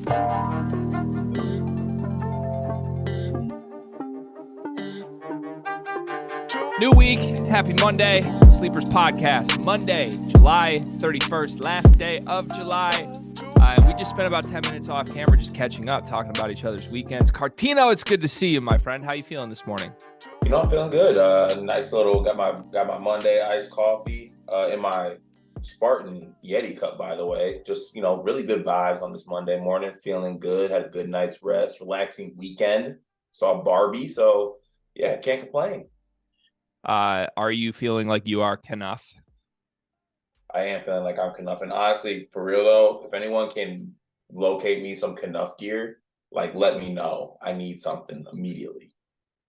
New week, happy Monday, Sleepers Podcast, Monday, July 31st, last day of July. We just spent about 10 minutes off camera just catching up, talking about each other's weekends. Cartino, it's good to see you, my friend. How you feeling this morning? You know, I'm feeling good. Nice little, got my Monday iced coffee in my Spartan Yeti cup, by the way. Just, really good vibes on this Monday morning. Feeling good, had a good night's rest, relaxing weekend. Saw Barbie, so yeah, can't complain. Are you feeling like you are Knuff? I am feeling like I'm Knuff. And honestly, for real though, if anyone can locate me some Knuff gear, let me know. I need something immediately.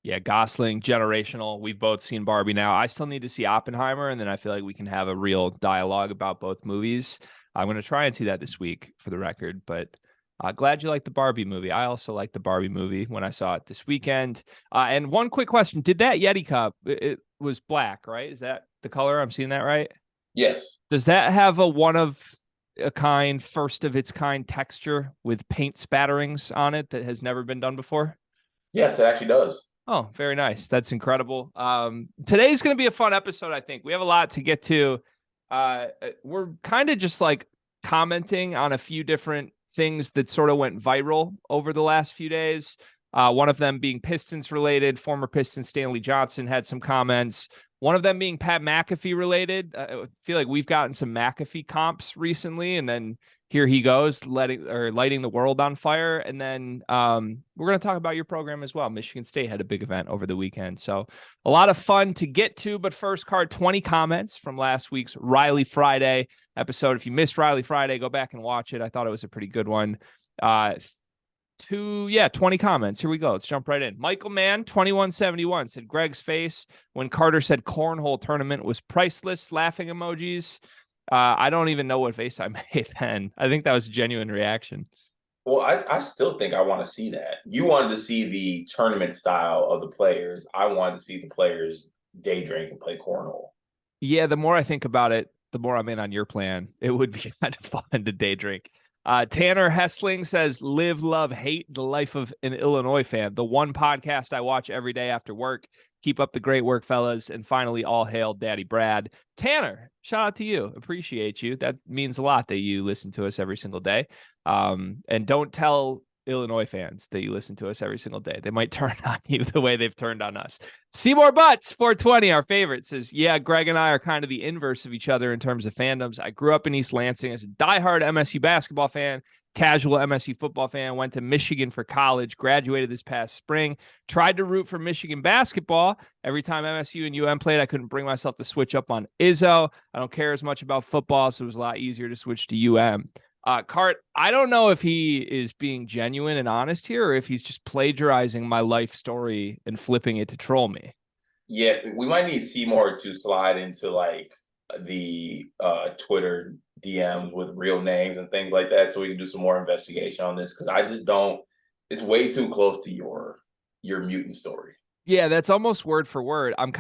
Yeah, Gosling, generational. We've both seen Barbie now. I still need to see Oppenheimer, and then I feel like we can have a real dialogue about both movies. I'm going to try and see that this week for the record, but glad you liked the Barbie movie. I also liked the Barbie movie when I saw it this weekend. And one quick question. Did that Yeti cup, it was black, right? Is that the color? I'm seeing that right? Yes. Does that have a one-of-a-kind, first-of-its-kind texture with paint spatterings on it that has never been done before? Yes, it actually does. Oh, very nice. That's incredible. Today's going to be a fun episode, I think. We have a lot to get to. We're kind of just commenting on a few different things that sort of went viral over the last few days. One of them being Pistons related. Former Piston Stanley Johnson had some comments. One of them being Pat McAfee related. I feel like we've gotten some McAfee comps recently, and then here he goes, lighting the world on fire. And then we're going to talk about your program as well. Michigan State had a big event over the weekend. So a lot of fun to get to. But first, 20 comments from last week's Riley Friday episode. If you missed Riley Friday, go back and watch it. I thought it was a pretty good one. 20 comments. Here we go. Let's jump right in. Michael Mann, 2171, said Greg's face when Carter said cornhole tournament was priceless. Laughing emojis. I don't even know what face I made then. I think that was a genuine reaction. Well, I still think I want to see that. You wanted to see the tournament style of the players. I wanted to see the players day drink and play cornhole. Yeah, the more I think about it, the more I'm in on your plan. It would be kind of fun to day drink. Tanner Hessling says, live, love, hate, the life of an Illinois fan. The one podcast I watch every day after work. Keep up the great work, fellas. And finally, all hail Daddy Brad. Tanner, shout out to you. Appreciate you. That means a lot that you listen to us every single day. And don't tell Illinois fans that you listen to us every single day. They might turn on you the way they've turned on us. Seymour Butts, 420, our favorite, says, yeah, Greg and I are kind of the inverse of each other in terms of fandoms. I grew up in East Lansing as a diehard MSU basketball fan, casual MSU football fan, went to Michigan for college, graduated this past spring, tried to root for Michigan basketball. Every time MSU and UM played, I couldn't bring myself to switch up on Izzo. I don't care as much about football, so it was a lot easier to switch to UM. Cart, I don't know if he is being genuine and honest here or if he's just plagiarizing my life story and flipping it to troll me. Yeah, we might need Seymour to slide into the Twitter DMs with real names and things like that so we can do some more investigation on this, because I just don't, it's way too close to your mutant story. Yeah, that's almost word for word. I'm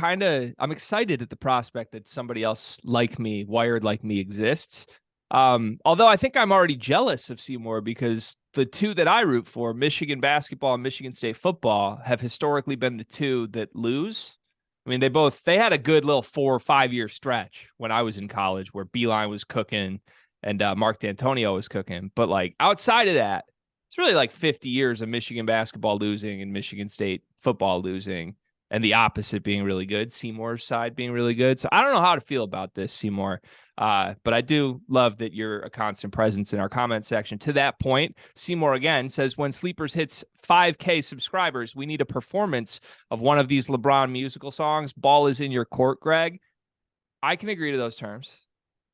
excited at the prospect that somebody else like me, wired like me, exists. Although I think I'm already jealous of Seymour because the two that I root for, Michigan basketball and Michigan State football, have historically been the two that lose. I mean, they had a good little 4 or 5 year stretch when I was in college where Beeline was cooking and Mark D'Antonio was cooking. But outside of that, it's really 50 years of Michigan basketball losing and Michigan State football losing, and the opposite being really good, Seymour's side being really good. So I don't know how to feel about this, Seymour. But I do love that you're a constant presence in our comment section. To that point, Seymour again says, when Sleepers hits 5K subscribers, we need a performance of one of these LeBron musical songs. Ball is in your court, Greg. I can agree to those terms.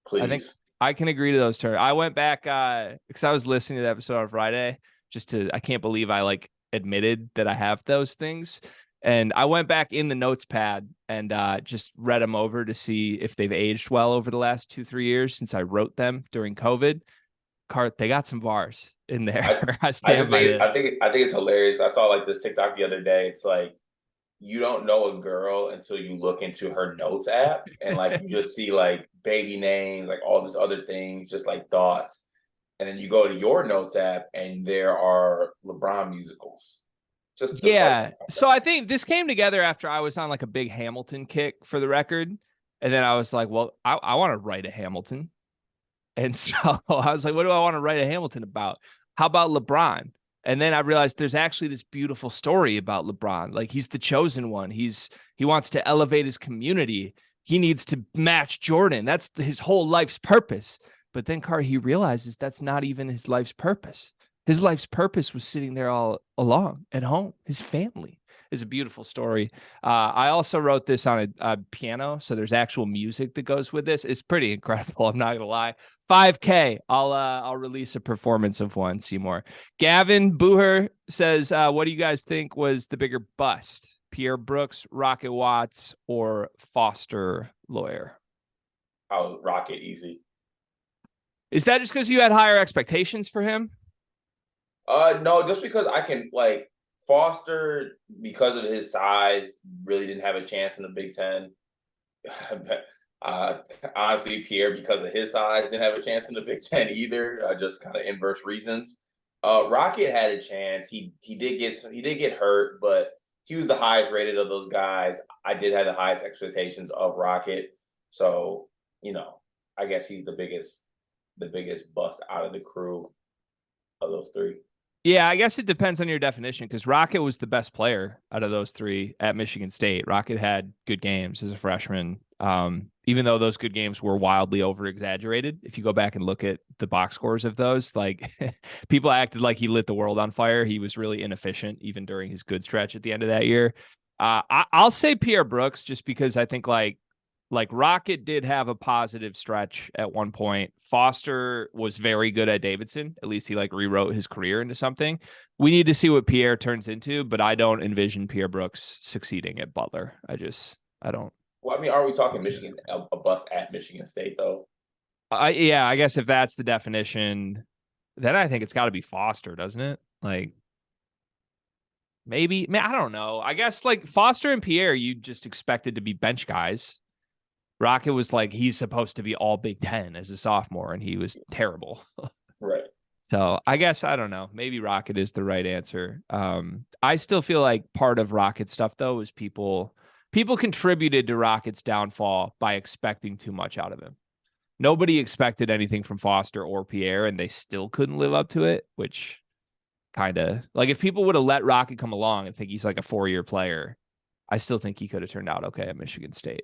Please. I think I can agree to those terms. I went back because I was listening to the episode on Friday. I can't believe I admitted that I have those things. And I went back in the notes pad and just read them over to see if they've aged well over the last 2-3 years since I wrote them during COVID. They got some bars in there. I stand by this. I think it's hilarious. I saw this TikTok the other day. It's you don't know a girl until you look into her notes app and you just see baby names, all this other things, just thoughts. and then you go to your notes app, and there are LeBron musicals. Just the funny Yeah. So I think this came together after I was on like a big Hamilton kick, for the record. And then I was like, well, I want to write a Hamilton. And so I was like, what do I want to write a Hamilton about? How about LeBron? And then I realized there's actually this beautiful story about LeBron. Like, he's the chosen one. He wants to elevate his community. He needs to match Jordan. That's his whole life's purpose. But then, he realizes that's not even his life's purpose. His life's purpose was sitting there all along at home. His family is a beautiful story. I also wrote this on a piano, so there's actual music that goes with this. It's pretty incredible. I'm not gonna lie. 5K. I'll release a performance of one. Seymour. Gavin Booher says, "What do you guys think was the bigger bust? Pierre Brooks, Rocket Watts, or Foster Lawyer?" Oh, Rocket easy. Is that just because you had higher expectations for him? No, just because I can like Foster, because of his size, really didn't have a chance in the Big Ten. Honestly, Pierre, because of his size, didn't have a chance in the Big Ten either. Just kind of inverse reasons. Rocket had a chance. He did get hurt, but he was the highest rated of those guys. I did have the highest expectations of Rocket, so I guess he's the biggest bust out of the crew of those three. Yeah, I guess it depends on your definition, because Rocket was the best player out of those three at Michigan State. Rocket had good games as a freshman, even though those good games were wildly over-exaggerated. If you go back and look at the box scores of those, like people acted like he lit the world on fire. He was really inefficient even during his good stretch at the end of that year. I'll say Pierre Brooks, just because I think like Rocket did have a positive stretch at one point. Foster was very good at Davidson. At least he rewrote his career into something. We need to see what Pierre turns into, but I don't envision Pierre Brooks succeeding at Butler. I don't. Well, I mean, are we talking Michigan, a bust at Michigan State though? Yeah, I guess if that's the definition, then I think it's got to be Foster, doesn't it? Like, maybe, I don't know. I guess like Foster and Pierre, you just expected to be bench guys. Rocket was he's supposed to be all Big Ten as a sophomore, and he was terrible. Right. So I guess, I don't know. Maybe Rocket is the right answer. I still feel like part of Rocket stuff, though, is people contributed to Rocket's downfall by expecting too much out of him. Nobody expected anything from Foster or Pierre, and they still couldn't live up to it, which kind of if people would have let Rocket come along and think he's like a 4-year player, I still think he could have turned out okay at Michigan State.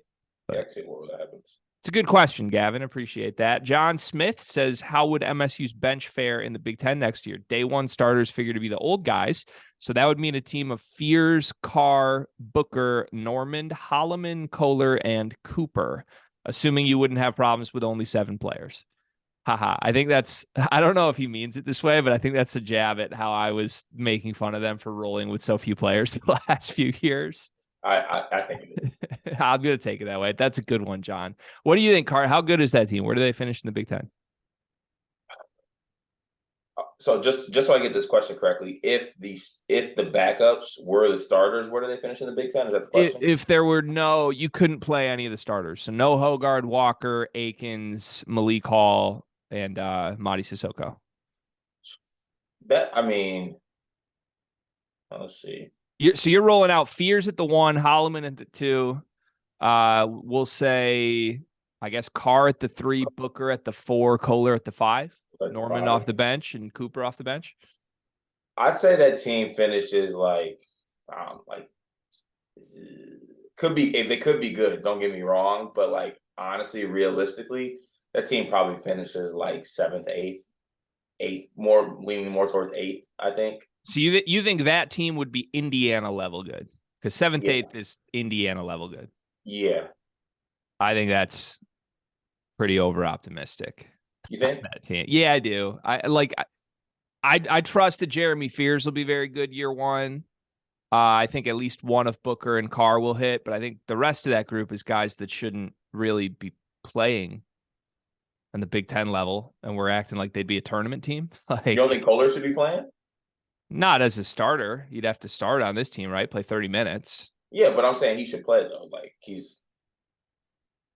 Yeah, see what happens. It's a good question, Gavin. Appreciate that. John Smith says, how would MSU's bench fare in the Big Ten next year? Day one starters figure to be the old guys. So that would mean a team of Fears, Carr, Booker, Normand, Holloman, Kohler, and Cooper, assuming you wouldn't have problems with only 7 players. Haha. I think I don't know if he means it this way, but I think that's a jab at how I was making fun of them for rolling with so few players the last few years. I think it is. I'm going to take it that way. That's a good one, John. What do you think, Carr? How good is that team? Where do they finish in the Big Ten? So just so I get this question correctly, if the backups were the starters, where do they finish in the Big Ten? Is that the question? If there were you couldn't play any of the starters. So no Hogard, Walker, Akins, Malik Hall, and Madi Sissoko. I mean, let's see. So you're rolling out Fears at the 1, Holloman at the 2. We'll say, I guess, Carr at the 3, Booker at the 4, Kohler at the 5, Normand off the bench, and Cooper off the bench. I'd say that team finishes could be good. Don't get me wrong, but honestly, realistically, that team probably finishes 7th, 8th, leaning more towards 8th, I think. So you think that team would be Indiana level good? Because 7th, 8th is Indiana level good. Yeah. I think that's pretty over optimistic. You think? That team. Yeah, I do. I trust that Jeremy Fears will be very good year one. I think at least one of Booker and Carr will hit, but I think the rest of that group is guys that shouldn't really be playing on the Big Ten level, and we're acting like they'd be a tournament team. You don't think Kohler should be playing? Not as a starter. You'd have to start on this team, right? Play 30 minutes. Yeah, but I'm saying he should play, though.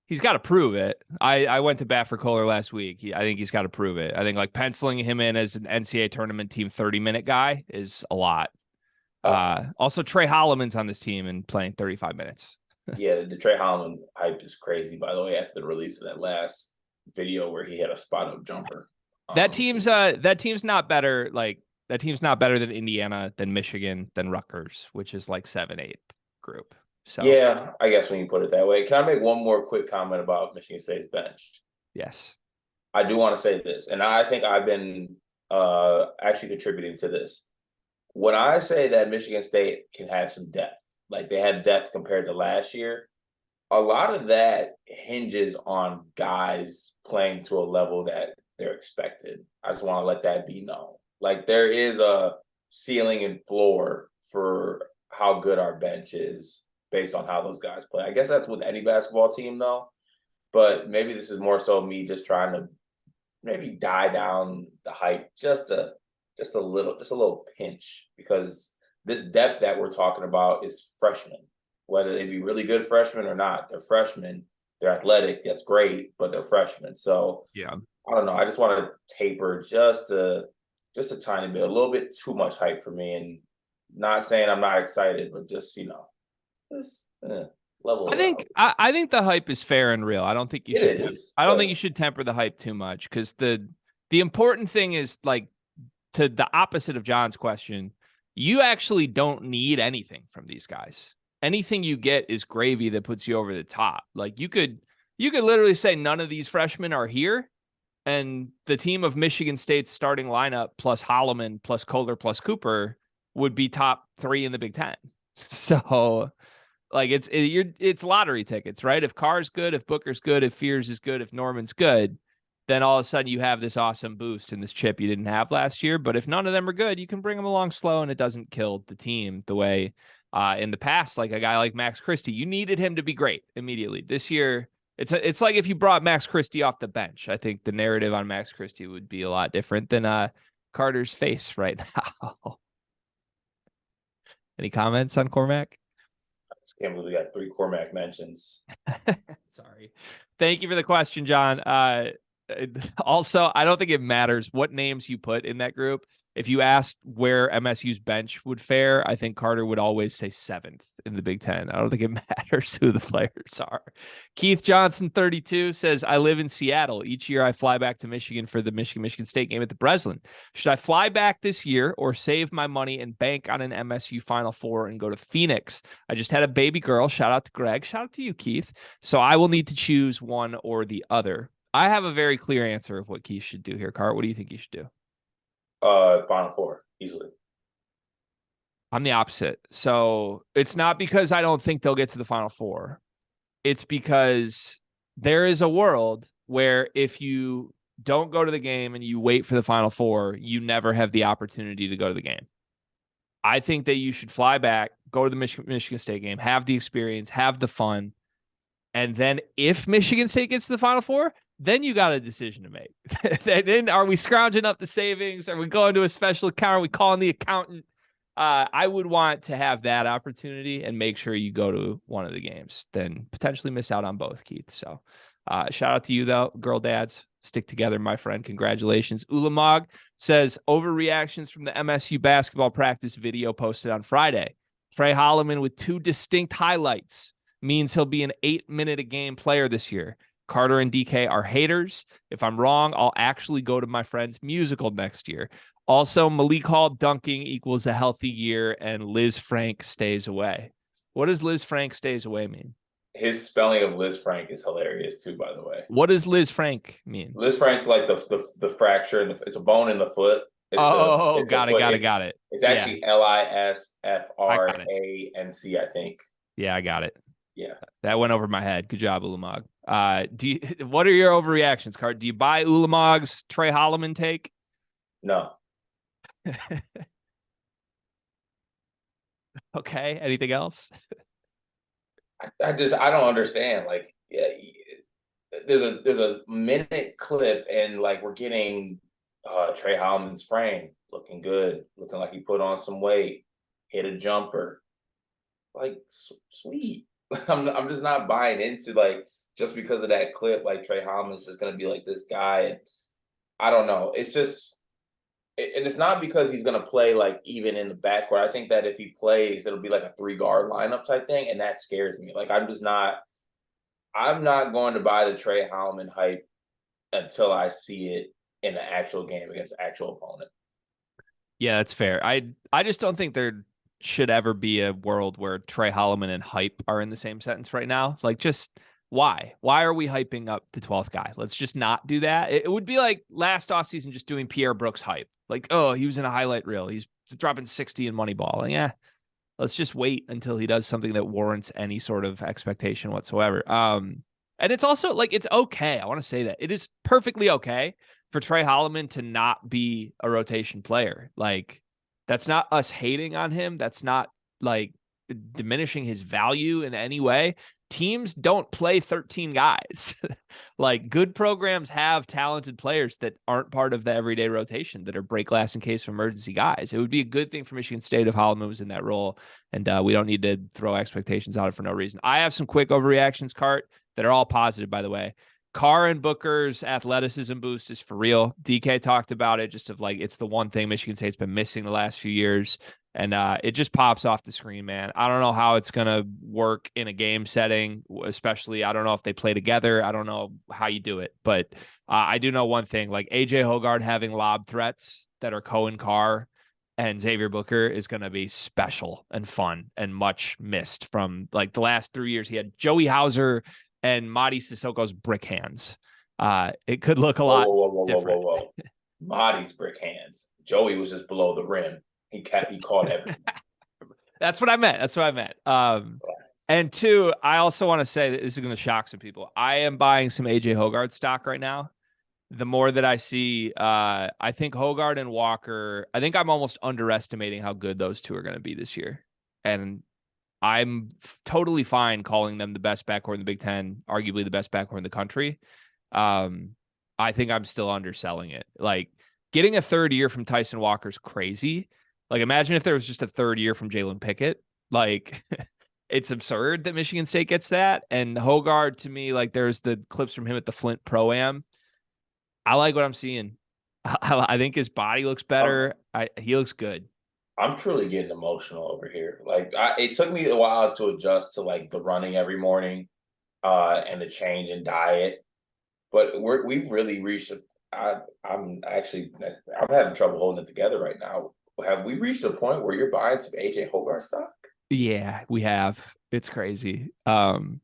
He's got to prove it. I went to bat for Kohler last week. I think he's got to prove it. I think like penciling him in as an NCAA tournament team 30-minute guy is a lot. Also, Trey Holloman's on this team and playing 35 minutes. Yeah, the Trey Holloman hype is crazy, by the way, after the release of that last video where he had a spot-up jumper. That team's not better. Like, that team's not better than Indiana, than Michigan, than Rutgers, which is like 7-8 group. So yeah, I guess when you put it that way. Can I make one more quick comment about Michigan State's bench? Yes. I do want to say this, and I think I've been actually contributing to this. When I say that Michigan State can have some depth, like they have depth compared to last year, a lot of that hinges on guys playing to a level that they're expected. I just want to let that be known. Like there is a ceiling and floor for how good our bench is based on how those guys play. I guess that's with any basketball team though, but maybe this is more so me just trying to maybe die down the hype just a little pinch, because this depth that we're talking about is freshmen. Whether they be really good freshmen or not, they're freshmen. They're athletic. That's great, but they're freshmen. So yeah, I don't know. I just want to taper just a tiny bit, a little bit too much hype for me. And not saying I'm not excited, but just level. I think the hype is fair and real. I don't think you should. I don't think you should temper the hype too much, because the important thing is, like, to the opposite of John's question, you actually don't need anything from these guys. Anything you get is gravy that puts you over the top. Like you could literally say none of these freshmen are here, and the team of Michigan State's starting lineup plus Holloman plus Kohler plus Cooper would be top 3 in the Big Ten. So like it's lottery tickets, right? If Carr's good, if Booker's good, if Fears is good, if Norman's good, then all of a sudden you have this awesome boost in this chip you didn't have last year. But if none of them are good, you can bring them along slow and it doesn't kill the team the way in the past, like a guy like Max Christie, you needed him to be great immediately. This year, it's like if you brought Max Christie off the bench. I think the narrative on Max Christie would be a lot different than Carter's face right now. Any comments on Cormac? I just can't believe we got 3 Cormac mentions. Sorry. Thank you for the question, John. Also, I don't think it matters what names you put in that group. If you asked where MSU's bench would fare, I think Carter would always say 7th in the Big Ten. I don't think it matters who the players are. Keith Johnson, 32, says, I live in Seattle. Each year I fly back to Michigan for the Michigan State game at the Breslin. Should I fly back this year or save my money and bank on an MSU Final Four and go to Phoenix? I just had a baby girl. Shout out to Greg. Shout out to you, Keith. So I will need to choose one or the other. I have a very clear answer of what Keith should do here. Cart, what do you think he should do? Final Four, easily. I'm the opposite. So it's not because I don't think they'll get to the Final Four. It's because there is a world where if you don't go to the game and you wait for the Final Four, you never have the opportunity to go to the game. I think that you should fly back, go to the Michigan State game, have the experience, have the fun. And then if Michigan State gets to the Final Four, then you got a decision to make. Then are we scrounging up the savings? Are we going to a special account? Are we calling the accountant? I would want to have that opportunity and make sure you go to one of the games, then potentially miss out on both, Keith. So shout out to you, though, girl dads. Stick together, my friend. Congratulations. Ulamog says, overreactions from the MSU basketball practice video posted on Friday. Trey Holloman with 2 distinct highlights means he'll be an 8-minute-a-game player this year. Carter and DK are haters. If I'm wrong, I'll actually go to my friend's musical next year. Also, Malik Hall dunking equals a healthy year, and Liz Frank stays away. What does Liz Frank stays away mean? His spelling of Liz Frank is hilarious too, by the way. What does Liz Frank mean? Liz Frank's like the fracture, and it's a bone in the foot. Got it. It's actually LISFRANC, I think. Yeah, I got it. Yeah, that went over my head. Good job, Ulamog. What are your overreactions, Card? Do you buy Ulamog's Trey Holloman take? No. Okay. Anything else? I don't understand. Like, yeah, there's a minute clip, and like we're getting Trey Holloman's frame looking good, looking like he put on some weight, hit a jumper. Like, sweet. I'm just not buying into like just because of that clip, like Trey Holman's just going to be like this guy. And I don't know. It's just, and it's not because he's going to play like even in the backcourt. I think that if he plays, it'll be like a 3-guard lineup type thing. And that scares me. Like, I'm not going to buy the Trey Holman hype until I see it in an actual game against an actual opponent. Yeah, that's fair. I just don't think there should ever be a world where Trey Holloman and hype are in the same sentence right now. Like, just why? Why are we hyping up the 12th guy? Let's just not do that. It would be like last offseason just doing Pierre Brooks hype. Like, oh, he was in a highlight reel. He's dropping 60 in Moneyball. Like, yeah, let's just wait until he does something that warrants any sort of expectation whatsoever. And it's also like, it's okay. I want to say that it is perfectly okay for Trey Holloman to not be a rotation player. Like, that's not us hating on him. That's not like diminishing his value in any way. Teams don't play 13 guys. Like, good programs have talented players that aren't part of the everyday rotation, that are break glass in case of emergency guys. It would be a good thing for Michigan State if Holloman was in that role, and we don't need to throw expectations on it for no reason. I have some quick overreactions, Cart, that are all positive, by the way. Carr and Booker's athleticism boost is for real. DK talked about it, just of like, it's the one thing Michigan State's been missing the last few years. And it just pops off the screen, man. I don't know how it's going to work in a game setting, especially, I don't know if they play together. I don't know how you do it, but I do know one thing, like AJ Hoggard having lob threats that are Cohen Carr and Xavier Booker is going to be special and fun and much missed from like the last 3 years. He had Joey Hauser and Madi Sissoko's brick hands. It could look a lot different. Whoa. Madi's brick hands. Joey was just below the rim. He caught everything. That's what I meant. And two, I also want to say that this is going to shock some people. I am buying some AJ Hoggard stock right now. The more that I see, I think Hoggard and Walker, I think I'm almost underestimating how good those two are going to be this year. And I'm totally fine calling them the best backcourt in the Big Ten, arguably the best backcourt in the country. I think I'm still underselling it. Like, getting a third year from Tyson Walker's crazy. Like, imagine if there was just a third year from Jalen Pickett. Like, it's absurd that Michigan State gets that. And Hoggard, to me, like, there's the clips from him at the Flint Pro-Am. I like what I'm seeing. I think his body looks better. He looks good. I'm truly getting emotional over here. Like, it took me a while to adjust to like the running every morning, and the change in diet. But we've really reached. I'm having trouble holding it together right now. Have we reached a point where you're buying some AJ Hoggard stock? Yeah, we have. It's crazy. Fun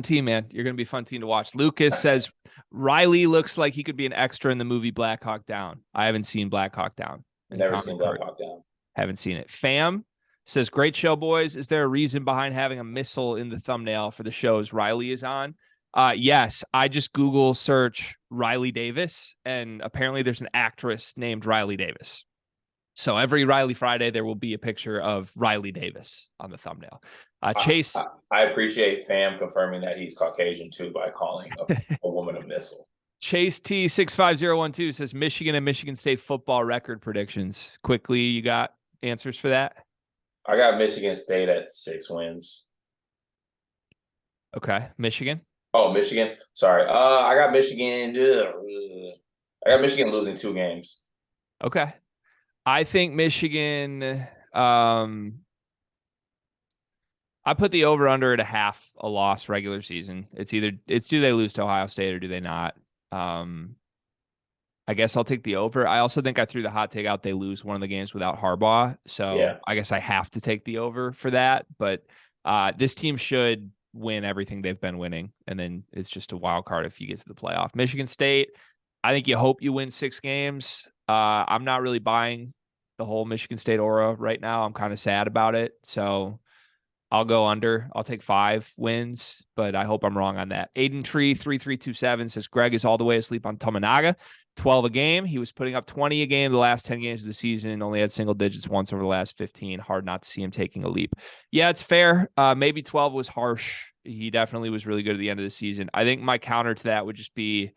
team, man. You're going to be a fun team to watch. Lucas says Riley looks like he could be an extra in the movie Black Hawk Down. I haven't seen Black Hawk Down. Never seen Black Hawk Down. Haven't seen it. Fam says, great show, boys. Is there a reason behind having a missile in the thumbnail for the shows Riley is on? Yes, I just Google search Riley Davis, and apparently there's an actress named Riley Davis. So every Riley Friday, there will be a picture of Riley Davis on the thumbnail. Chase. I appreciate Fam confirming that he's Caucasian too by calling a woman a missile. Chase T65012 says Michigan and Michigan State football record predictions. Quickly, you got answers for that? I got Michigan State at 6 wins. Okay. Michigan? Oh, Michigan. Sorry. I got Michigan. I got Michigan losing 2 games. Okay. I think Michigan, I put the over under at a loss regular season. Do they lose to Ohio State or do they not? I guess I'll take the over. I also think I threw the hot take out. They lose one of the games without Harbaugh. So yeah. I guess I have to take the over for that. But this team should win everything they've been winning. And then it's just a wild card if you get to the playoff. Michigan State, I think you hope you win 6 games. I'm not really buying the whole Michigan State aura right now. I'm kind of sad about it. So I'll go under. I'll take 5 wins, but I hope I'm wrong on that. Aiden Tree 3327 says Greg is all the way asleep on Tominaga. 12 a game. He was putting up 20 a game the last 10 games of the season. Only had single digits once over the last 15. Hard not to see him taking a leap. Yeah, it's fair. Maybe 12 was harsh. He definitely was really good at the end of the season. I think my counter to that would just be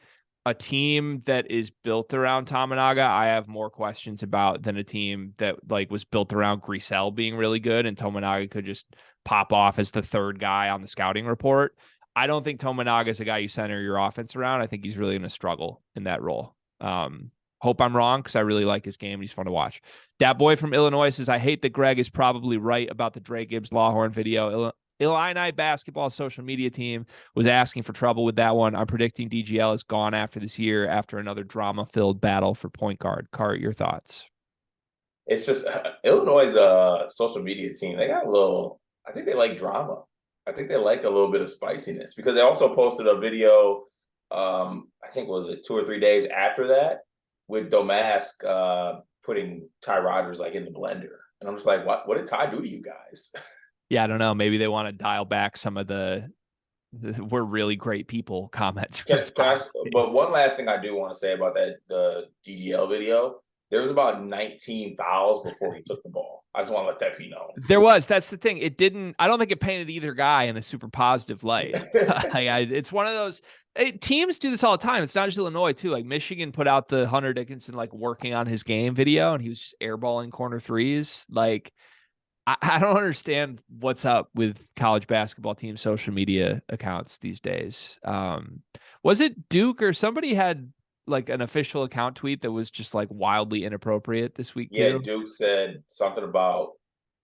a team that is built around Tominaga. I have more questions about than a team that like was built around Grisel being really good and Tominaga could just pop off as the third guy on the scouting report. I don't think Tominaga is a guy you center your offense around. I think he's really going to struggle in that role. Hope I'm wrong because I really like his game. He's fun to watch. Dat Boy from Illinois says, I hate that Greg is probably right about the Dre Gibbs Lawhorn video. Illini basketball social media team was asking for trouble with that one. I'm predicting DGL is gone after this year after another drama-filled battle for point guard. Cart, your thoughts? It's just Illinois' social media team. They got a little. I think they like drama. I think they like a little bit of spiciness because they also posted a video. I think was it 2 or 3 days after that with Domask putting Ty Rodgers like in the blender, and I'm just like, what? What did Ty do to you guys? Yeah, I don't know. Maybe they want to dial back some of the we're really great people comments. But one last thing I do want to say about the DGL video. There was about 19 fouls before he took the ball. I just want to let that be known. There was. That's the thing. It didn't. I don't think it painted either guy in a super positive light. It's one of those teams do this all the time. It's not just Illinois too. Like Michigan put out the Hunter Dickinson like working on his game video, and he was just airballing corner threes. Like I don't understand what's up with college basketball team social media accounts these days. Was it Duke or somebody had like an official account tweet that was just like wildly inappropriate this week too? Yeah, Duke said something about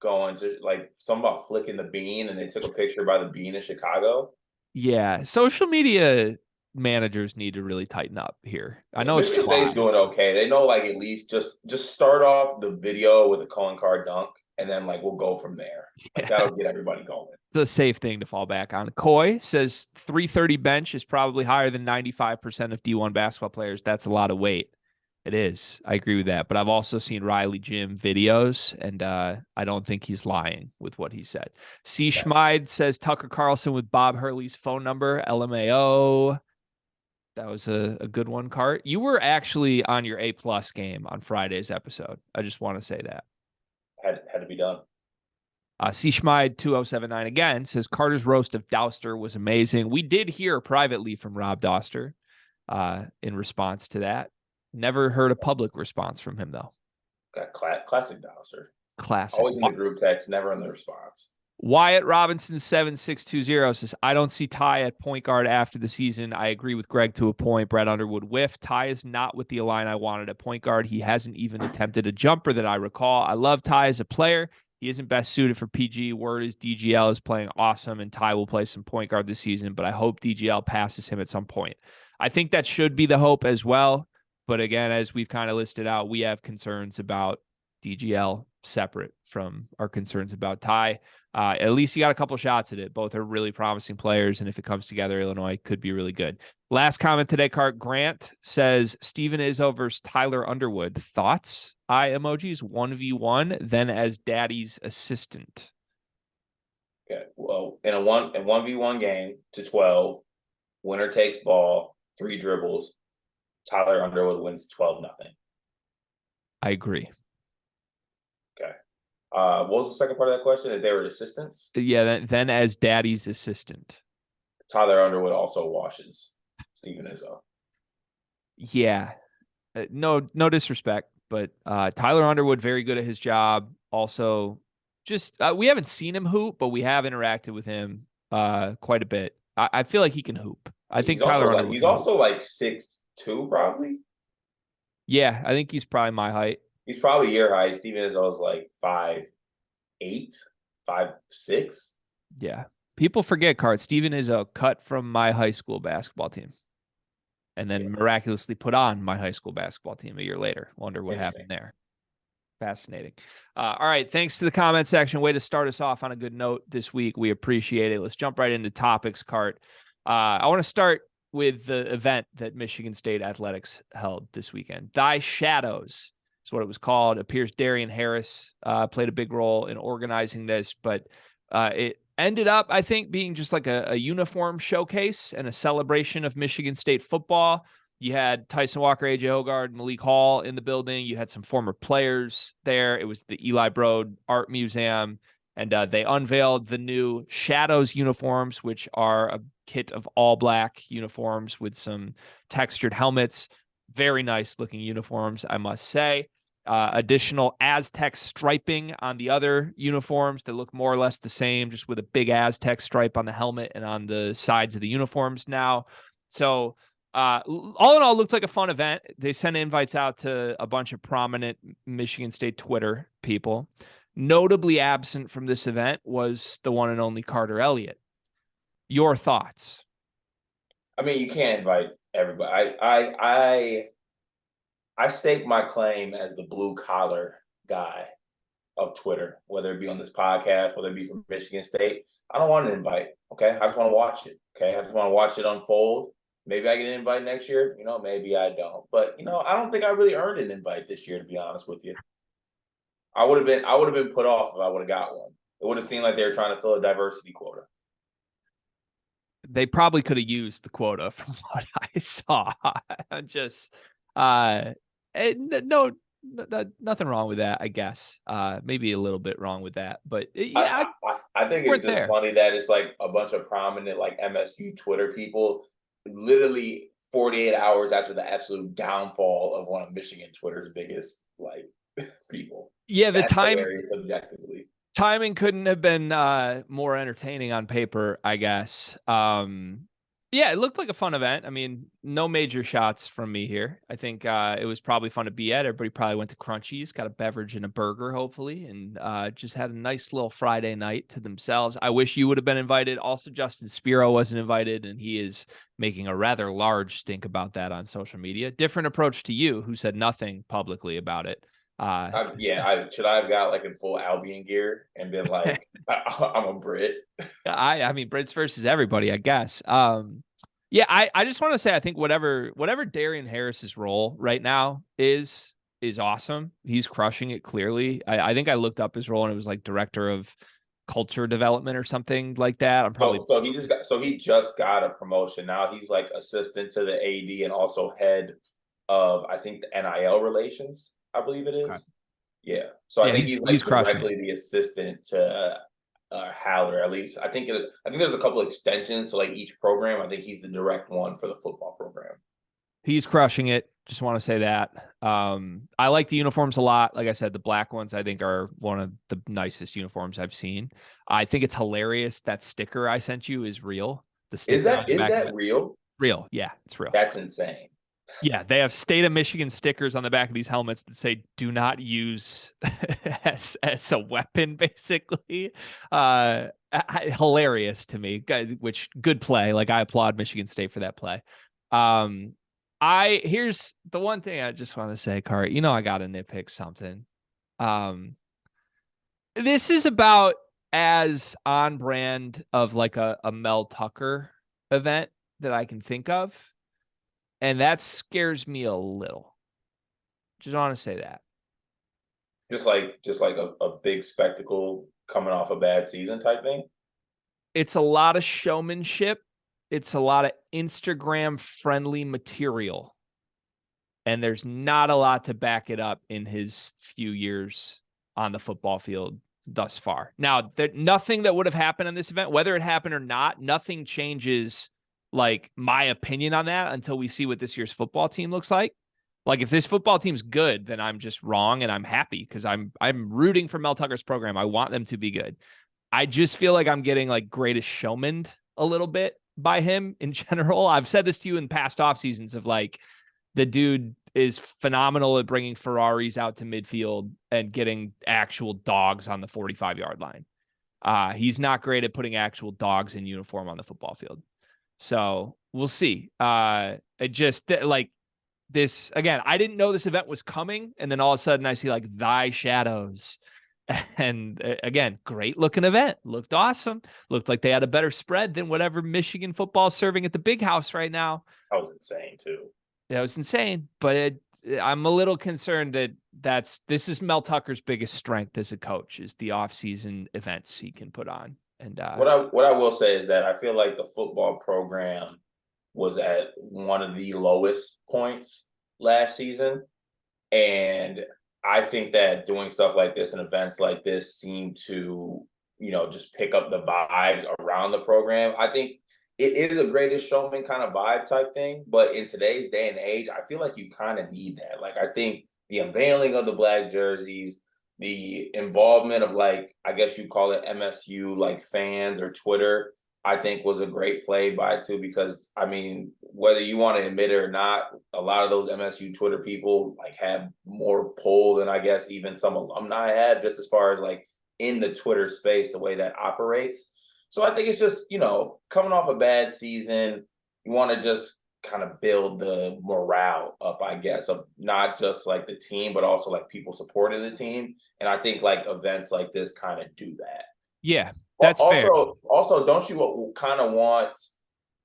going to something about flicking the bean, and they took a picture by the bean in Chicago. Yeah, social media managers need to really tighten up here. I know Michigan State's doing okay. They know at least just start off the video with a Cohen card dunk, and then we'll go from there. That'll get everybody going. It's a safe thing to fall back on. Coy says 330 bench is probably higher than 95% of D1 basketball players. That's a lot of weight. It is. I agree with that. But I've also seen Riley Jim videos, and I don't think he's lying with what he said. C. Schmide says Tucker Carlson with Bob Hurley's phone number, LMAO. That was a good one, Cart. You were actually on your A+ game on Friday's episode. I just want to say that. Had to be done. C. Schmide 2079 again says Carter's roast of Douster was amazing. We did hear privately from Rob Doster in response to that. Never heard a public response from him, though. Got classic Douster. Classic. Always in the group text, never in the response. Wyatt Robinson 7620 says, I don't see Ty at point guard after the season. I agree with Greg to a point. Brett Underwood whiff. Ty is not with the line I wanted at point guard. He hasn't even attempted a jumper that I recall. I love Ty as a player. He isn't best suited for PG. Word is DGL is playing awesome, and Ty will play some point guard this season, but I hope DGL passes him at some point. I think that should be the hope as well. But again, as we've kind of listed out, we have concerns about DGL separate from our concerns about Ty. At least you got a couple shots at it. Both are really promising players, and if it comes together, Illinois could be really good. Last comment today, Cart. Grant says Steven Izzo versus Tyler Underwood. Thoughts? Eye emojis, 1v1, then as daddy's assistant. Okay. Well, in a 1v1 game to 12, winner takes ball, 3 dribbles. Tyler Underwood wins 12-0. I agree. Okay. What was the second part of that question? If they were assistants? Yeah, then as daddy's assistant. Tyler Underwood also washes Steven Izzo. Yeah. No disrespect, but Tyler Underwood, very good at his job. Also, just we haven't seen him hoop, but we have interacted with him quite a bit. I feel like he can hoop. I think Tyler Underwood. He's also 6'2", probably. Yeah, I think he's probably my height. He's probably your height. Steven Izzo is 5'8", 5'6". Yeah. People forget, Cart. Steven Izzo cut from my high school basketball team and then miraculously put on my high school basketball team a year later. Wonder what happened there. Fascinating. All right. Thanks to the comment section. Way to start us off on a good note this week. We appreciate it. Let's jump right into topics, Cart. I want to start with the event that Michigan State Athletics held this weekend. Thy Shadows is what it was called. It appears Darian Harris played a big role in organizing this, but it ended up, I think, being just like a uniform showcase and a celebration of Michigan State football. You had Tyson Walker, AJ Hogard, Malik Hall in the building. You had some former players there. It was the Eli Broad Art Museum, and they unveiled the new Shadows uniforms, which are a kit of all black uniforms with some textured helmets. Very nice looking uniforms, I must say. additional Aztec striping on the other uniforms that look more or less the same, just with a big Aztec stripe on the helmet and on the sides of the uniforms now. So all in all, it looks like a fun event. They sent invites out to a bunch of prominent Michigan State Twitter people. Notably absent from this event was the one and only Carter Elliott. Your thoughts? I mean, you can't invite everybody. I stake my claim as the blue collar guy of Twitter, whether it be on this podcast, whether it be from Michigan State. I don't want an invite. Okay. I just want to watch it. Okay. I just want to watch it unfold. Maybe I get an invite next year. Maybe I don't. But I don't think I really earned an invite this year, to be honest with you. I would have been put off if I would have got one. It would have seemed like they were trying to fill a diversity quota. They probably could have used the quota from what I saw. Just nothing wrong with that, I guess. Maybe a little bit wrong with that, but yeah, I think it's just funny that it's like a bunch of prominent like MSU Twitter people, literally 48 hours after the absolute downfall of one of Michigan Twitter's biggest like people. Yeah, That's hilarious objectively. Timing couldn't have been more entertaining on paper, I guess. Yeah, it looked like a fun event. I mean, no major shots from me here. I think it was probably fun to be at. Everybody probably went to Crunchies, got a beverage and a burger, hopefully, and just had a nice little Friday night to themselves. I wish you would have been invited. Also, Justin Spiro wasn't invited, and he is making a rather large stink about that on social media. Different approach to you, who said nothing publicly about it. Should I have got like in full Albion gear and been like, I'm a Brit? I mean, Brits versus everybody, I guess. Yeah, I just want to say, I think whatever Darian Harris's role right now is awesome. He's crushing it. Clearly, I think I looked up his role and it was like director of culture development or something like that. I'm probably he just got a promotion. Now he's like assistant to the AD and also head of, I think, the NIL relations, I believe it is. Okay. Yeah. So I think he's directly the assistant to Haller. At least I think there's a couple extensions to like each program. I think he's the direct one for the football program. He's crushing it. Just want to say that. I like the uniforms a lot. Like I said, the black ones I think are one of the nicest uniforms I've seen. I think it's hilarious that sticker I sent you is real. The sticker is that real? Real. Yeah, it's real. That's insane. Yeah, they have state of Michigan stickers on the back of these helmets that say "Do not use" as a weapon, basically. Hilarious to me. Which good play. Like I applaud Michigan State for that play. Here's the one thing I just want to say, Cart. I got to nitpick something. This is about as on brand of like a Mel Tucker event that I can think of. And that scares me a little. Just want to say that. Just like a big spectacle coming off a bad season type thing? It's a lot of showmanship. It's a lot of Instagram-friendly material. And there's not a lot to back it up in his few years on the football field thus far. Now, nothing that would have happened in this event, whether it happened or not, nothing changes like my opinion on that until we see what this year's football team looks like. Like if this football team's good, then I'm just wrong and I'm happy because I'm rooting for Mel Tucker's program. I want them to be good. I just feel like I'm getting like greatest showman a little bit by him in general. I've said this to you in past off seasons of like the dude is phenomenal at bringing Ferraris out to midfield and getting actual dogs on the 45-yard line. He's not great at putting actual dogs in uniform on the football field. So we'll see. It just like this again. I didn't know this event was coming, and then all of a sudden I see like thy shadows, and again, great looking event. Looked awesome. Looked like they had a better spread than whatever Michigan football is serving at the Big House right now. That was insane too. That was insane, but I'm a little concerned that this is Mel Tucker's biggest strength as a coach is the off-season events he can put on. And what I will say is that I feel like the football program was at one of the lowest points last season. And I think that doing stuff like this and events like this seem to, just pick up the vibes around the program. I think it is a greatest showman kind of vibe type thing. But in today's day and age, I feel like you kind of need that. Like, I think the unveiling of the black jerseys, the involvement of like, I guess you call it MSU like fans or Twitter, I think was a great play by too, because I mean, whether you want to admit it or not, a lot of those MSU Twitter people like have more pull than I guess even some alumni have, just as far as like in the Twitter space, the way that operates. So I think it's just, coming off a bad season, you want to just kind of build the morale up, I guess, of not just like the team, but also like people supporting the team. And I think like events like this kind of do that. Yeah, that's fair. Also, don't you kind of want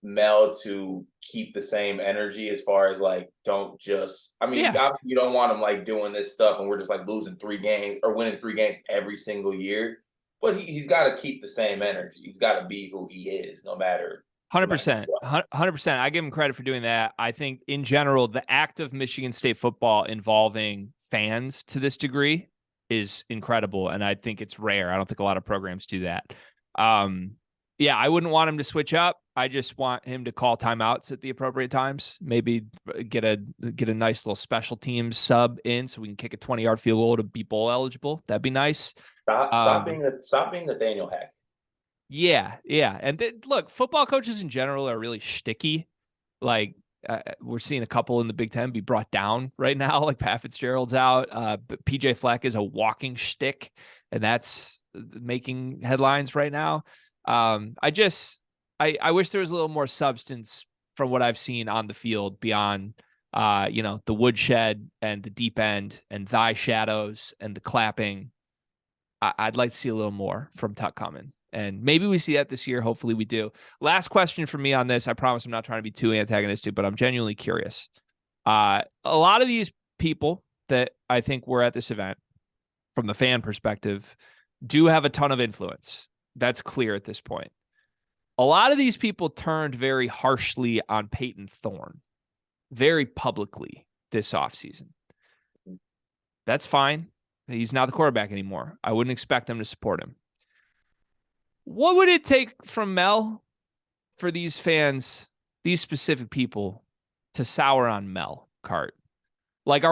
Mel to keep the same energy as far as like, don't just, obviously you don't want him like doing this stuff and we're just like losing 3 games or winning 3 games every single year. But he's got to keep the same energy. He's got to be who he is, no matter. 100%. 100%. I give him credit for doing that. I think in general, the act of Michigan State football involving fans to this degree is incredible. And I think it's rare. I don't think a lot of programs do that. I wouldn't want him to switch up. I just want him to call timeouts at the appropriate times. Maybe get a nice little special teams sub in so we can kick a 20-yard field goal to be bowl eligible. That'd be nice. Stop being Nathaniel Hackett. Yeah. And look, football coaches in general are really shticky. Like we're seeing a couple in the Big Ten be brought down right now. Like Pat Fitzgerald's out. But PJ Fleck is a walking shtick, and that's making headlines right now. I wish there was a little more substance from what I've seen on the field beyond, the woodshed and the deep end and thy shadows and the clapping. I'd like to see a little more from Tuck coming. And maybe we see that this year. Hopefully we do. Last question for me on this. I promise I'm not trying to be too antagonistic, but I'm genuinely curious. A lot of these people that I think were at this event, from the fan perspective, do have a ton of influence. That's clear at this point. A lot of these people turned very harshly on Peyton Thorne, very publicly this offseason. That's fine. He's not the quarterback anymore. I wouldn't expect them to support him. What would it take from Mel for these fans, these specific people, to sour on Mel, Cart? Like,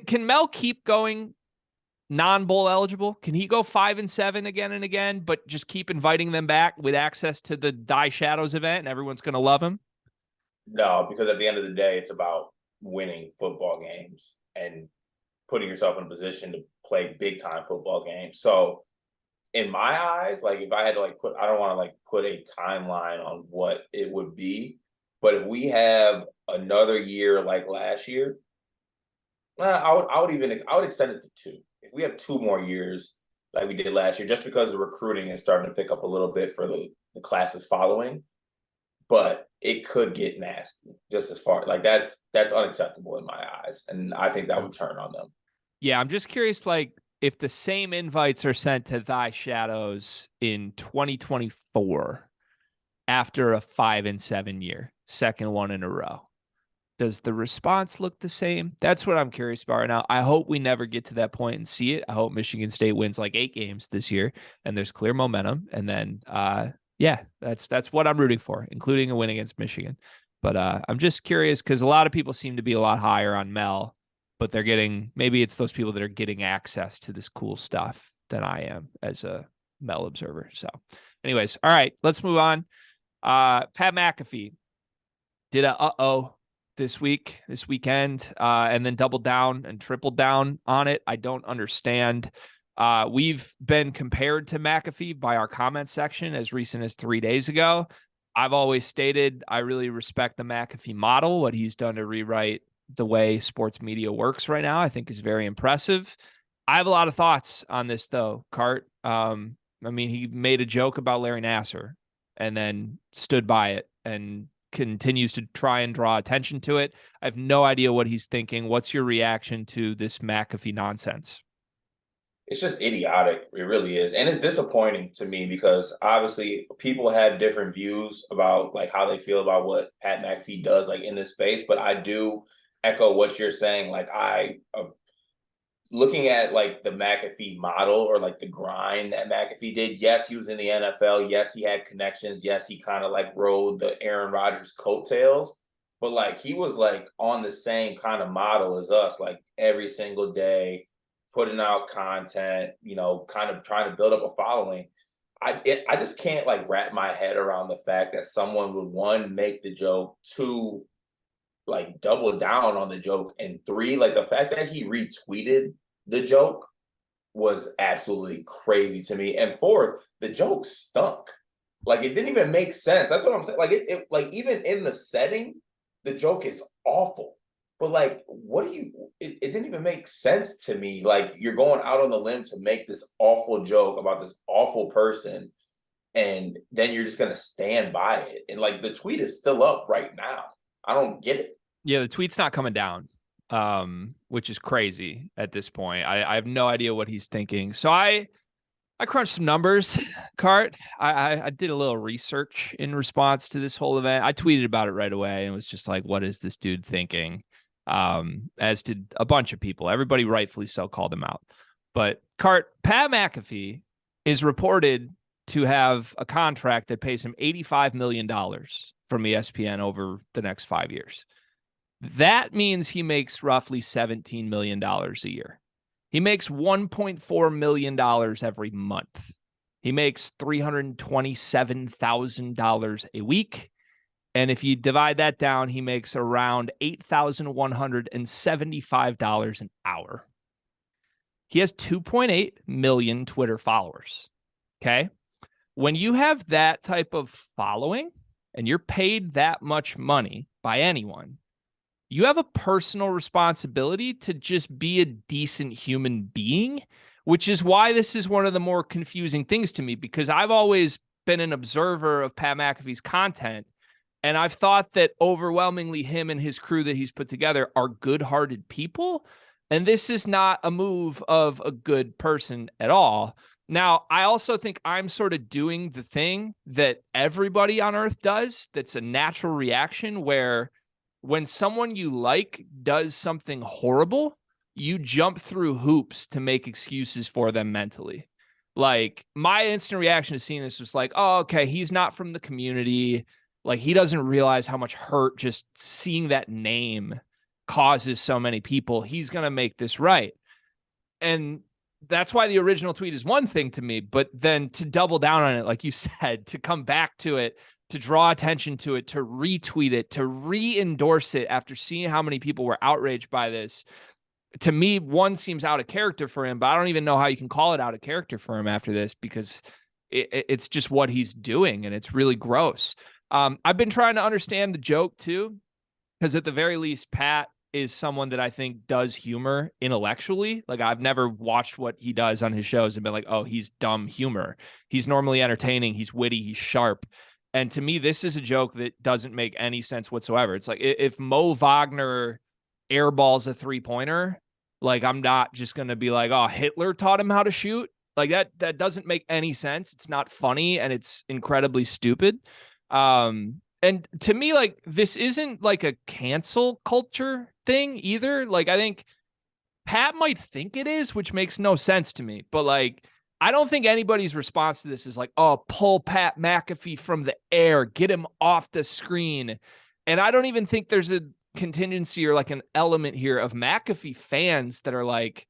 can Mel keep going non-bowl eligible? Can he go 5-7 again and again, but just keep inviting them back with access to the Die Shadows event and everyone's going to love him? No, because at the end of the day, it's about winning football games and putting yourself in a position to play big time football games. So in my eyes, like if I had to I don't want to put a timeline on what it would be, but if we have another year like last year, I would extend it to 2. If we have 2 more years like we did last year, just because the recruiting is starting to pick up a little bit for the classes following, but it could get nasty just as far that's unacceptable in my eyes. And I think that would turn on them. Yeah. I'm just curious, if the same invites are sent to Thy Shadows in 2024 after a 5-7 year, second one in a row, does the response look the same? That's what I'm curious about right now. I hope we never get to that point and see it. I hope Michigan State wins 8 games this year and there's clear momentum. And then, that's what I'm rooting for, including a win against Michigan. But I'm just curious because a lot of people seem to be a lot higher on Mel, but maybe it's those people that are getting access to this cool stuff than I am as a Mel observer. So anyways, all right, let's move on. Pat McAfee did a this weekend, and then doubled down and tripled down on it. I don't understand. We've been compared to McAfee by our comment section as recent as 3 days ago. I've always stated I really respect the McAfee model. What he's done to rewrite the way sports media works right now, I think is very impressive. I have a lot of thoughts on this though, Cart. He made a joke about Larry Nassar and then stood by it and continues to try and draw attention to it. I have no idea what he's thinking. What's your reaction to this McAfee nonsense? It's just idiotic. It really is. And it's disappointing to me because obviously people have different views about how they feel about what Pat McAfee does in this space. But I do echo what you're saying. Looking at the McAfee model or the grind that McAfee did. Yes, he was in the NFL. Yes, he had connections. Yes, he kind of rode the Aaron Rodgers coattails. but like he was like on the same kind of model as us, like every single day, putting out content, kind of trying to build up a following. I just can't like wrap my head around the fact that someone would, one, make the joke, two, like double down on the joke, and three, like the fact that he retweeted the joke was absolutely crazy to me. And four, the joke stunk. Like it didn't even make sense. That's what I'm saying. Like it like even in the setting, the joke is awful. But like, what do you? It didn't even make sense to me. Like you're going out on the limb to make this awful joke about this awful person, and then you're just gonna stand by it. And like the tweet is still up right now. I don't get it. Yeah, the tweet's not coming down, which is crazy at this point. I have no idea what he's thinking. So I crunched some numbers, Cart. I did a little research in response to this whole event. I tweeted about it right away and was just like, what is this dude thinking? As did a bunch of people. Everybody rightfully so called him out. But Cart, Pat McAfee is reported to have a contract that pays him $85 million from ESPN over the next 5 years. That means he makes roughly $17 million a year. He makes $1.4 million every month. He makes $327,000 a week. And if you divide that down, he makes around $8,175 an hour. He has 2.8 million Twitter followers. Okay. When you have that type of following and you're paid that much money by anyone, you have a personal responsibility to just be a decent human being, which is why this is one of the more confusing things to me, because I've always been an observer of Pat McAfee's content, and I've thought that overwhelmingly him and his crew that he's put together are good-hearted people, and this is not a move of a good person at all. Now, I also think I'm sort of doing the thing that everybody on Earth does that's a natural reaction, where when someone you like does something horrible, you jump through hoops to make excuses for them mentally. Like my instant reaction to seeing this was like, oh, okay, he's not from the community. Like he doesn't realize how much hurt just seeing that name causes so many people. He's going to make this right. And that's why the original tweet is one thing to me, but then to double down on it, like you said, to come back to it, to draw attention to it, to retweet it, to re-endorse it after seeing how many people were outraged by this, to me, one seems out of character for him, but I don't even know how you can call it out of character for him after this, because it's just what he's doing, and it's really gross. I've been trying to understand the joke too, because at the very least, Pat is someone that I think does humor intellectually. Like I've never watched what he does on his shows and been like, oh, he's dumb humor. He's normally entertaining. He's witty. He's sharp. And to me, this is a joke that doesn't make any sense whatsoever. It's like if Mo Wagner airballs a three-pointer, like I'm not just going to be like, oh, Hitler taught him how to shoot. Like that doesn't make any sense. It's not funny, and it's incredibly stupid. And to me, like this isn't like a cancel culture thing either. Like I think Pat might think it is, which makes no sense to me. But like, I don't think anybody's response to this is like, oh, pull Pat McAfee from the air, get him off the screen. And I don't even think there's a contingency or like an element here of McAfee fans that are like,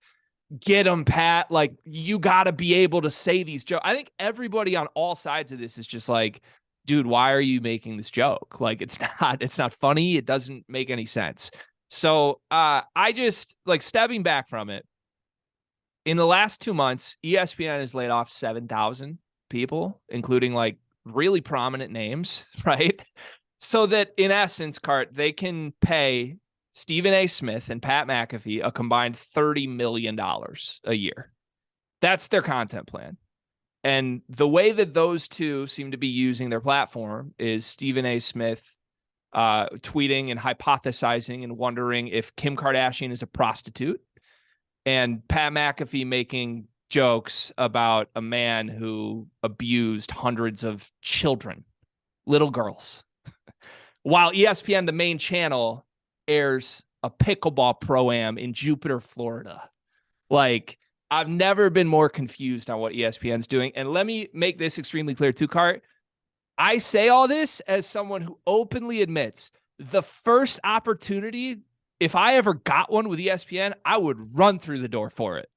get him, Pat. Like, you got to be able to say these jokes. I think everybody on all sides of this is just like, dude, why are you making this joke? Like, it's not funny. It doesn't make any sense. So I just like stepping back from it. In the last 2 months, ESPN has laid off 7,000 people, including like really prominent names, right? So that in essence, Cart, they can pay Stephen A. Smith and Pat McAfee a combined $30 million a year. That's their content plan. And the way that those two seem to be using their platform is Stephen A. Smith tweeting and hypothesizing and wondering if Kim Kardashian is a prostitute, and Pat McAfee making jokes about a man who abused hundreds of children, little girls, while ESPN, the main channel, airs a pickleball pro-am in Jupiter, Florida. Like, I've never been more confused on what ESPN's doing. And let me make this extremely clear too, Cart. I say all this as someone who openly admits the first opportunity, if I ever got one with ESPN, I would run through the door for it.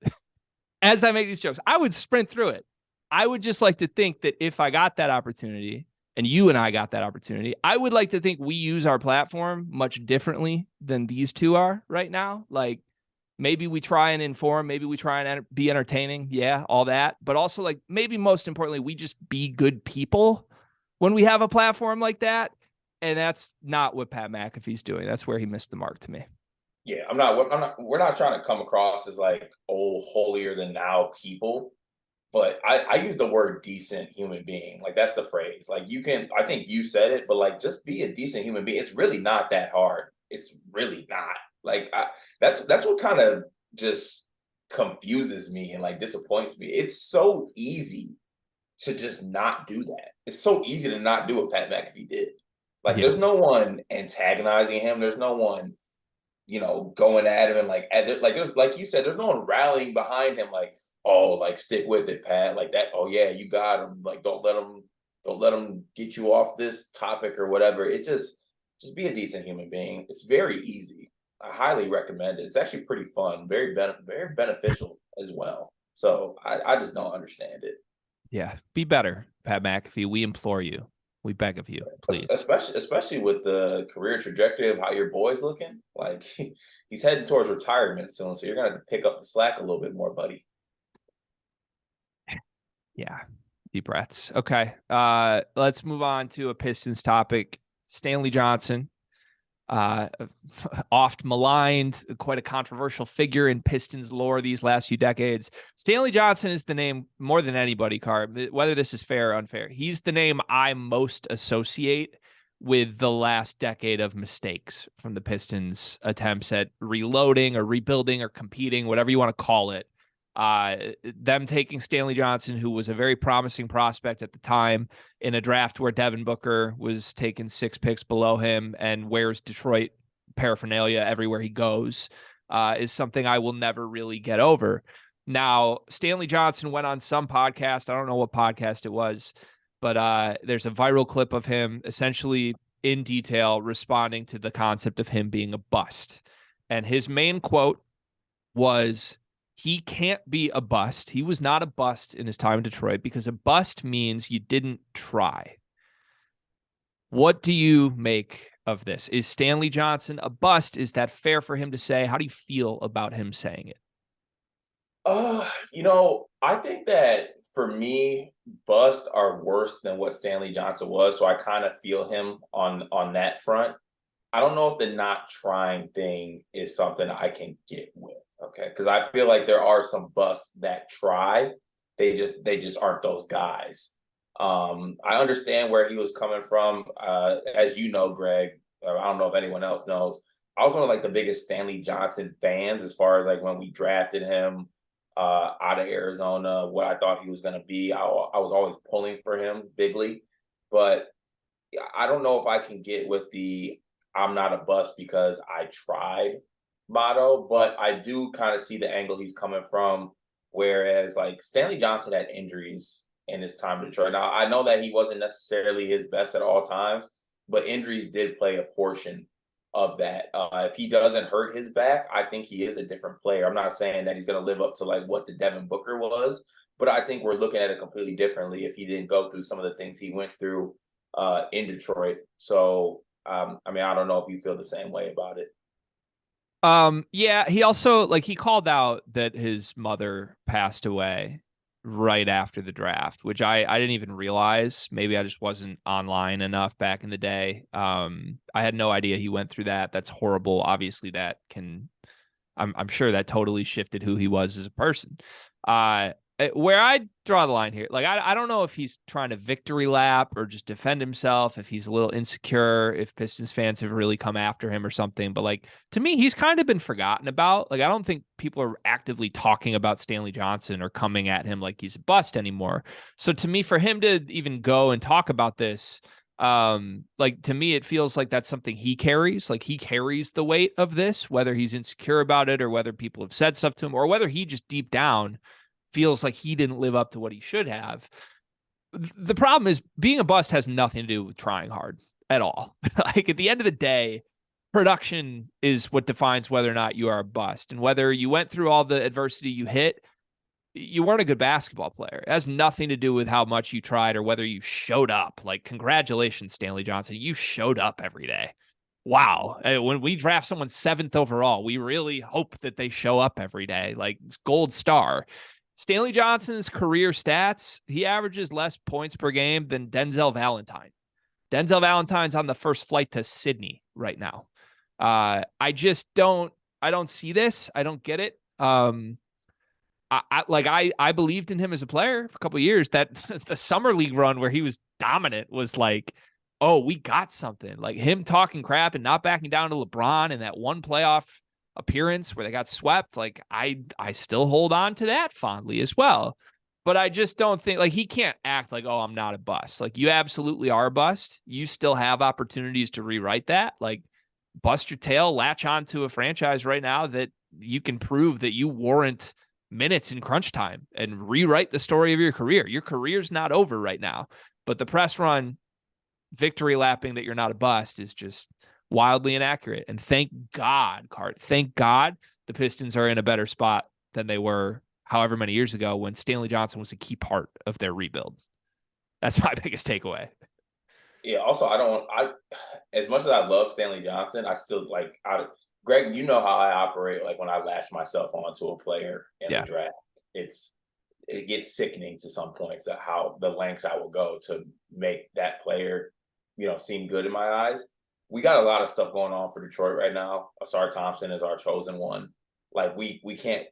As I make these jokes, I would sprint through it. I would just like to think that if I got that opportunity and you and I got that opportunity, I would like to think we use our platform much differently than these two are right now. Like maybe we try and inform, maybe we try and be entertaining. Yeah, all that. But also like maybe most importantly, we just be good people when we have a platform like that. And that's not what Pat McAfee's doing. That's where he missed the mark to me. Yeah, we're not trying to come across as like old holier than now people, but I use the word decent human being. Like that's the phrase. Like I think you said it, but like just be a decent human being. It's really not that hard. It's really not. Like that's what kind of just confuses me and like disappoints me. It's so easy to just not do that. It's so easy to not do what Pat McAfee did. Like there's no one antagonizing him. There's no one going at him and like there's like you said, there's no one rallying behind him like, oh, like stick with it, Pat, like that. Oh yeah, you got him. Like don't let him get you off this topic or whatever. It just be a decent human being. It's very easy. I highly recommend it. It's actually pretty fun, very beneficial as well. So I just don't understand it. Yeah, be better, Pat McAfee. We implore you. We beg of you, please. Especially with the career trajectory of how your boy's looking. Like he's heading towards retirement soon, so you're gonna have to pick up the slack a little bit more, buddy. Yeah, deep breaths. Okay, let's move on to a Pistons topic. Stanley Johnson, oft maligned, quite a controversial figure in Pistons lore these last few decades. Stanley Johnson is the name more than anybody, Carr, whether this is fair or unfair. He's the name I most associate with the last decade of mistakes from the Pistons' attempts at reloading or rebuilding or competing, whatever you want to call it. Them taking Stanley Johnson, who was a very promising prospect at the time, in a draft where Devin Booker was taken 6 picks below him and wears Detroit paraphernalia everywhere he goes, is something I will never really get over. Now, Stanley Johnson went on some podcast. I don't know what podcast it was, but there's a viral clip of him essentially in detail responding to the concept of him being a bust. And his main quote was, he can't be a bust. He was not a bust in his time in Detroit because a bust means you didn't try. What do you make of this? Is Stanley Johnson a bust? Is that fair for him to say? How do you feel about him saying it? I think that for me, busts are worse than what Stanley Johnson was. So I kind of feel him on that front. I don't know if the not trying thing is something I can get with. Okay, because I feel like there are some busts that try. They just aren't those guys. I understand where he was coming from. As you know, Greg, I don't know if anyone else knows. I was one of like the biggest Stanley Johnson fans as far as like when we drafted him out of Arizona, what I thought he was going to be. I was always pulling for him bigly, but I don't know if I can get with the I'm not a bust because I tried motto, but I do kind of see the angle he's coming from. Whereas like Stanley Johnson had injuries in his time in Detroit. Now I know that he wasn't necessarily his best at all times, but injuries did play a portion of that. If he doesn't hurt his back, I think he is a different player. I'm not saying that he's going to live up to like what the Devin Booker was, but I think we're looking at it completely differently if he didn't go through some of the things he went through in Detroit. So, I don't know if you feel the same way about it. Yeah, he also he called out that his mother passed away right after the draft, which I didn't even realize. Maybe I just wasn't online enough back in the day. I had no idea he went through that. That's horrible. Obviously I'm sure that totally shifted who he was as a person. Where I draw the line here, I don't know if he's trying to victory lap or just defend himself, if he's a little insecure, if Pistons fans have really come after him or something. But to me, he's kind of been forgotten about. I don't think people are actively talking about Stanley Johnson or coming at him like he's a bust anymore. So to me, for him to even go and talk about this, to me, it feels like that's something he carries. He carries the weight of this, whether he's insecure about it or whether people have said stuff to him or whether he just deep down feels like he didn't live up to what he should have. The problem is being a bust has nothing to do with trying hard. at all. Like at the end of the day, production is what defines whether or not you are a bust. And whether you went through all the adversity you hit, you weren't a good basketball player. It has nothing to do with how much you tried or whether you showed up. Like, congratulations, Stanley Johnson. You showed up every day. Wow. When we draft someone 7th overall, we really hope that they show up every day. Like, gold star. Stanley Johnson's career stats, he averages less points per game than Denzel Valentine. Denzel Valentine's on the first flight to Sydney right now. I don't see this. I don't get it. I believed in him as a player for a couple of years. That the summer league run where he was dominant was like, oh, we got something. Like him talking crap and not backing down to LeBron in that one playoff appearance where they got swept. Like I still hold on to that fondly as well. But I just don't think, like, he can't act like, oh, I'm not a bust. Like, you absolutely are a bust. You still have opportunities to rewrite that. Like, bust your tail, latch on to a franchise right now that you can prove that you warrant minutes in crunch time and rewrite the story of your career. Your career's not over right now. But the press run victory lapping that you're not a bust is just wildly inaccurate. And thank God, Cart, thank God the Pistons are in a better spot than they were however many years ago when Stanley Johnson was a key part of their rebuild. That's my biggest takeaway. Yeah. Also, as much as I love Stanley Johnson, I still Greg, you know how I operate. Like when I latch myself onto a player in the draft, it gets sickening to some points at how the lengths I will go to make that player, seem good in my eyes. We got a lot of stuff going on for Detroit right now. Asar Thompson is our chosen one. Like we can't.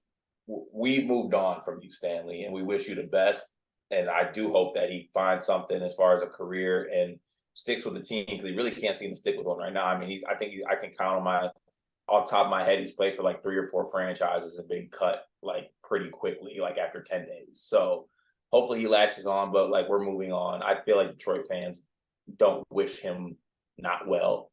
We've moved on from you, Stanley, and we wish you the best. And I do hope that he finds something as far as a career and sticks with the team because he really can't seem to stick with one right now. I mean, I can count on top of my head, he's played for like 3 or 4 franchises and been cut like pretty quickly, like after 10 days. So hopefully he latches on, but like we're moving on. I feel like Detroit fans don't wish him not well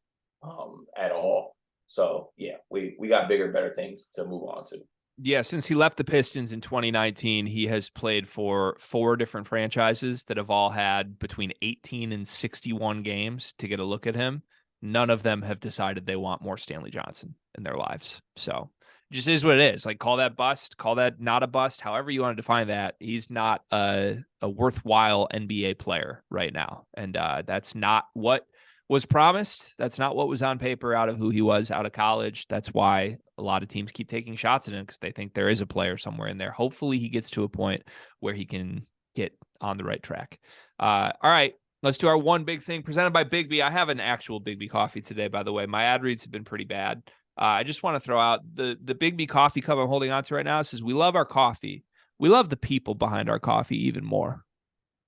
at all. So yeah, we got bigger, better things to move on to. Yeah, since he left the Pistons in 2019, he has played for 4 different franchises that have all had between 18 and 61 games to get a look at him. None of them have decided they want more Stanley Johnson in their lives. So it just is what it is. Like, call that bust, call that not a bust, however you want to define that. He's not a worthwhile NBA player right now. And that's not what was promised. That's not what was on paper out of who he was out of college. That's why a lot of teams keep taking shots at him because they think there is a player somewhere in there. Hopefully he gets to a point where he can get on the right track. All right, let's do our one big thing presented by Bigby. I have an actual Bigby coffee today, by the way. My ad reads have been pretty bad. I just want to throw out the Bigby coffee cup I'm holding on to right now. It says, we love our coffee. We love the people behind our coffee even more.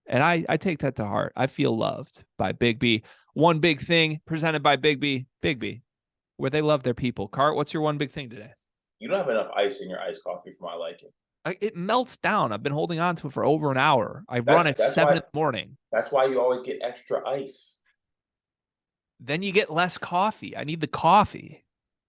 And I take that to heart. I feel loved by Bigby. One big thing presented by Bigby. Bigby, where they love their people. Cart, what's your one big thing today? You don't have enough ice in your iced coffee for my liking. It melts down. I've been holding on to it for over an hour. I run at 7 in the morning. That's why you always get extra ice. Then you get less coffee. I need the coffee.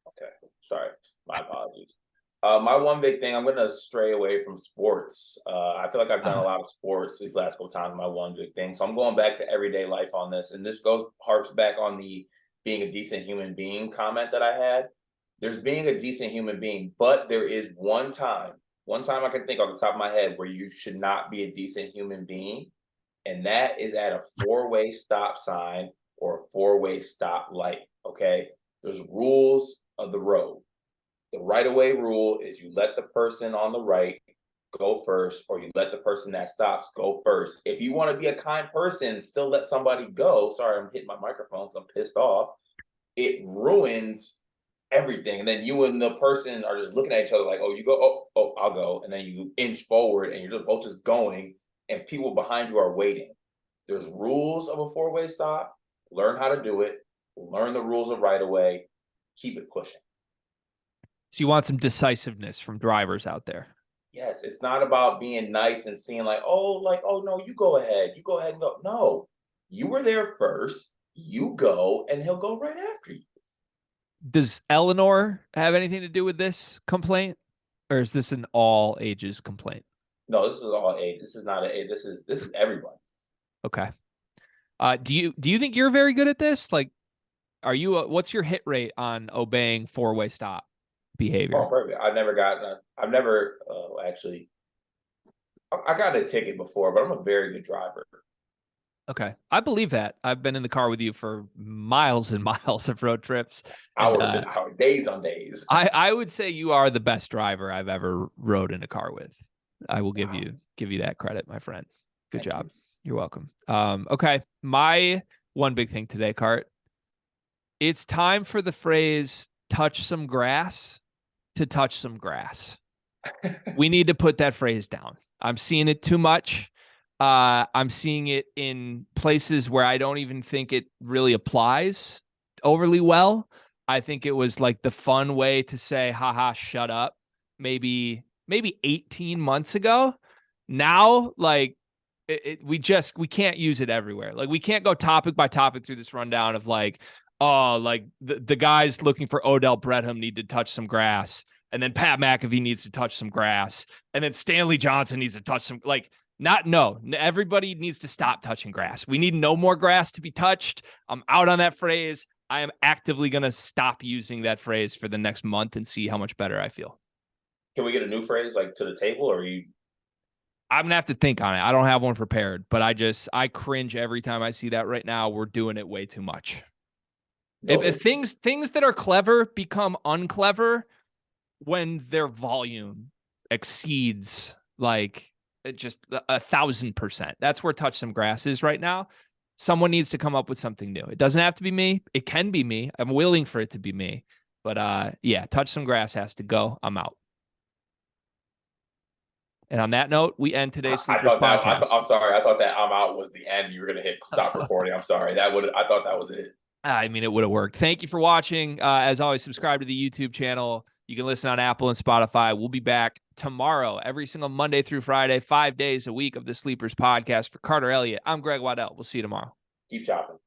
Okay. Sorry. My apologies. My one big thing, I'm going to stray away from sports. I feel like I've done a lot of sports these last couple times, my one big thing. So I'm going back to everyday life on this. And this harps back on the being a decent human being comment that I had. There's being a decent human being, but there is one time I can think off the top of my head where you should not be a decent human being. And that is at a 4-way stop sign or a 4-way stop light. Okay. There's rules of the road. The right-of-way rule is you let the person on the right go first, or you let the person that stops go first. If you want to be a kind person, still let somebody go. Sorry, I'm hitting my microphone because I'm pissed off. It ruins everything. And then you and the person are just looking at each other like, oh, you go, oh, I'll go. And then you inch forward and you're just both just going and people behind you are waiting. There's rules of a 4-way stop. Learn how to do it. Learn the rules of right-of-way. Keep it pushing. So you want some decisiveness from drivers out there. Yes, it's not about being nice and seeing oh no, you go ahead and go. No, you were there first. You go, and he'll go right after you. Does Eleanor have anything to do with this complaint, or is this an all ages complaint? No, this is all age. This is not this is everybody. Okay. Do you think you're very good at this? Like, are you? What's your hit rate on obeying four-way stop behavior? Oh, perfect. I've never actually. I got a ticket before, but I'm a very good driver. Okay, I believe that. I've been in the car with you for miles and miles of road trips, and Hours and hours, days on days. I would say you are the best driver I've ever rode in a car with. I will give you that credit, my friend. Good job. You're welcome. Okay, my one big thing today, Cart. It's time for the phrase "touch some grass" to touch some grass. We need to put that phrase down. I'm seeing it too much. I'm seeing it in places where I don't even think it really applies overly well. I think it was like the fun way to say, haha, shut up, maybe 18 months ago. Now, like, we can't use it everywhere. Like, we can't go topic by topic through this rundown of like, oh, like the guys looking for Odell Bredham need to touch some grass. And then Pat McAfee needs to touch some grass. And then Stanley Johnson needs to touch some, like, everybody needs to stop touching grass. We need no more grass to be touched. I'm out on that phrase. I am actively going to stop using that phrase for the next month and see how much better I feel. Can we get a new phrase like to the table, or I'm going to have to think on it. I don't have one prepared, but I cringe every time I see that right now. We're doing it way too much. If things that are clever become unclever when their volume exceeds like just 1,000%. That's where touch some grass is right now. Someone needs to come up with something new. It doesn't have to be me. It can be me. I'm willing for it to be me. But yeah, touch some grass has to go. I'm out. And on that note, we end today's Sleepers podcast. I'm sorry. I thought that I'm out was the end. You were going to hit stop recording. I'm sorry. I thought that was it. I mean, it would have worked. Thank you for watching. As always, subscribe to the YouTube channel. You can listen on Apple and Spotify. We'll be back tomorrow, every single Monday through Friday, 5 days a week of the Sleepers podcast. For Carter Elliott, I'm Greg Waddell. We'll see you tomorrow. Keep chopping.